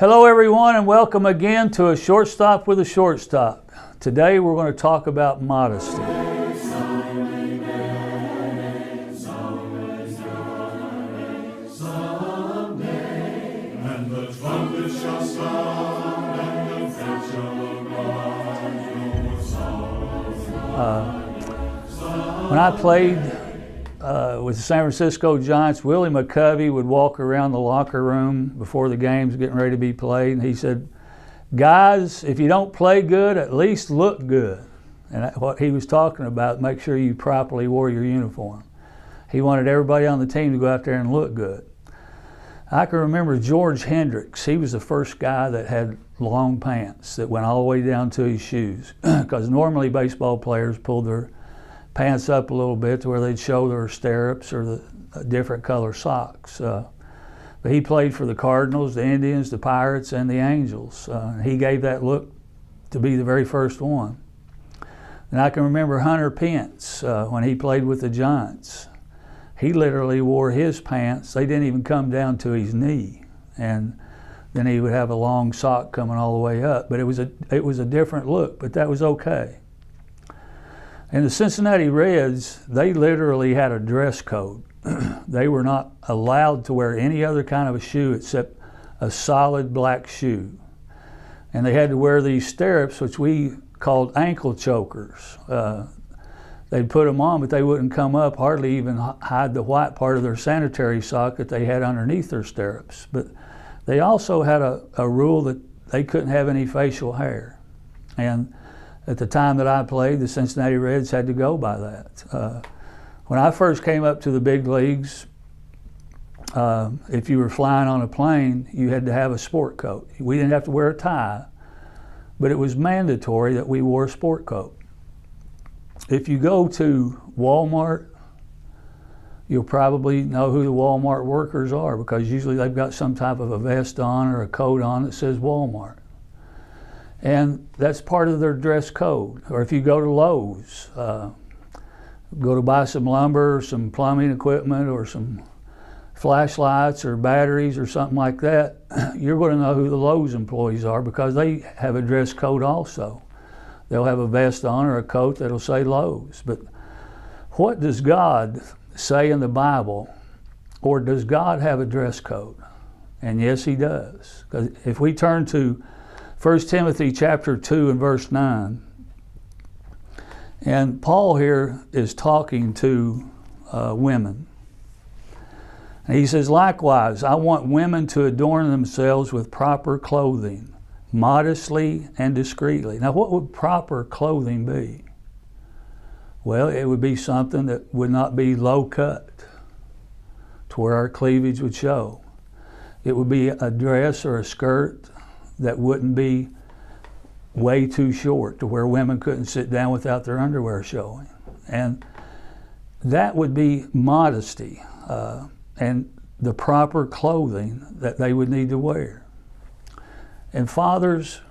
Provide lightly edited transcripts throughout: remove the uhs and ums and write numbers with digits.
Hello everyone, and welcome again to A Shortstop with a Shortstop. Today we're going to talk about modesty. When I played with the San Francisco Giants, Willie McCovey would walk around the locker room before the games getting ready to be played, and he said, "Guys, if you don't play good, at least look good." And what he was talking about, make sure you properly wore your uniform. He wanted everybody on the team to go out there and look good. I can remember George Hendricks. He was the first guy that had long pants that went all the way down to his shoes, because normally baseball players pulled their pants up a little bit to where they'd show their stirrups or the different color socks. But he played for the Cardinals, the Indians, the Pirates, and the Angels. He gave that look to be the very first one. And I can remember Hunter Pence when he played with the Giants. He literally wore his pants. They didn't even come down to his knee. And then he would have a long sock coming all the way up. But it was a different look, but that was okay. And the Cincinnati Reds, they literally had a dress code. They were not allowed to wear any other kind of a shoe except a solid black shoe. And they had to wear these stirrups, which we called ankle chokers. They'd put them on, but they wouldn't come up, hardly even hide the white part of their sanitary sock that they had underneath their stirrups. But they also had a rule that they couldn't have any facial hair. And at the time that I played, the Cincinnati Reds had to go by that. When I first came up to the big leagues, if you were flying on a plane, you had to have a sport coat. We didn't have to wear a tie, but it was mandatory that we wore a sport coat. If you go to Walmart, you'll probably know who the Walmart workers are, because usually they've got some type of a vest on or a coat on that says Walmart. And that's part of their dress code. Or if you go to Lowe's, go to buy some lumber, or some plumbing equipment, or some flashlights or batteries or something like that, you're going to know who the Lowe's employees are, because they have a dress code also. They'll have a vest on or a coat that'll say Lowe's. But what does God say in the Bible? Or does God have a dress code? And yes, he does. Because if we turn to 1 Timothy chapter 2 and verse 9, and Paul here is talking to women. And he says, "Likewise, I want women to adorn themselves with proper clothing, modestly and discreetly." Now, what would proper clothing be? Well, it would be something that would not be low cut to where our cleavage would show. It would be a dress or a skirt that wouldn't be way too short to where women couldn't sit down without their underwear showing. And that would be modesty and the proper clothing that they would need to wear. And fathers,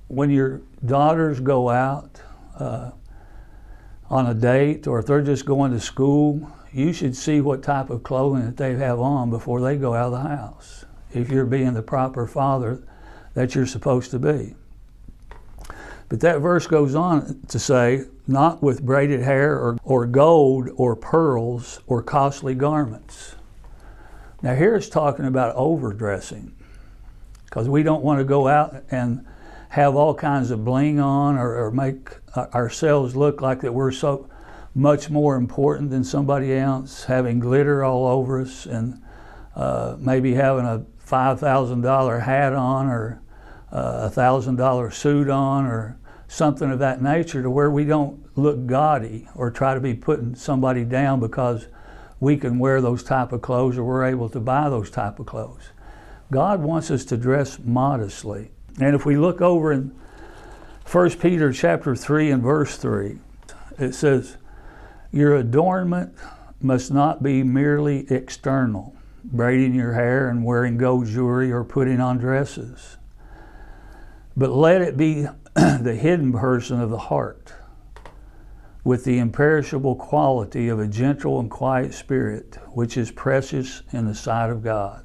when your daughters go out on a date, or if they're just going to school, you should see what type of clothing that they have on before they go out of the house, if you're being the proper father that you're supposed to be. But that verse goes on to say, "Not with braided hair or gold or pearls or costly garments." Now here it's talking about overdressing, because we don't want to go out and have all kinds of bling on or make ourselves look like that we're so much more important than somebody else, having glitter all over us, and maybe having a $5,000 hat on, or a $1,000 suit on, or something of that nature, to where we don't look gaudy or try to be putting somebody down because we can wear those type of clothes, or we're able to buy those type of clothes. God wants us to dress modestly. And if we look over in 1 Peter chapter 3 and verse 3, it says, "Your adornment must not be merely external, braiding your hair and wearing gold jewelry or putting on dresses, but let it be the hidden person of the heart, with the imperishable quality of a gentle and quiet spirit, which is precious in the sight of God."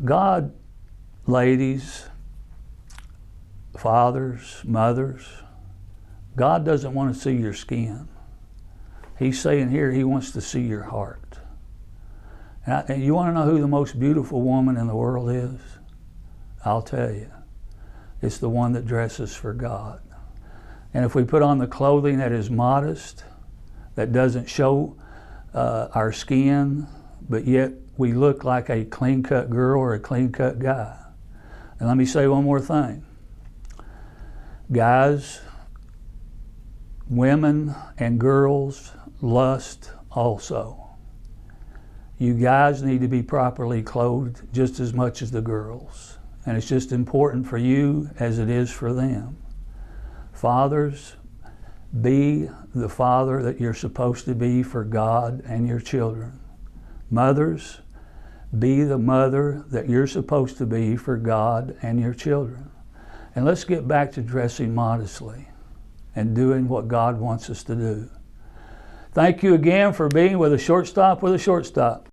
God ladies, fathers, mothers, God doesn't want to see your skin. He's saying here He wants to see your heart. And you want to know who the most beautiful woman in the world is? I'll tell you. It's the one that dresses for God. And if we put on the clothing that is modest, that doesn't show our skin, but yet we look like a clean-cut girl or a clean-cut guy. And let me say one more thing. Guys, women and girls lust also. You guys need to be properly clothed just as much as the girls. And it's just important for you as it is for them. Fathers, be the father that you're supposed to be for God and your children. Mothers, be the mother that you're supposed to be for God and your children. And let's get back to dressing modestly and doing what God wants us to do. Thank you again for being with a Shortstop with a Shortstop.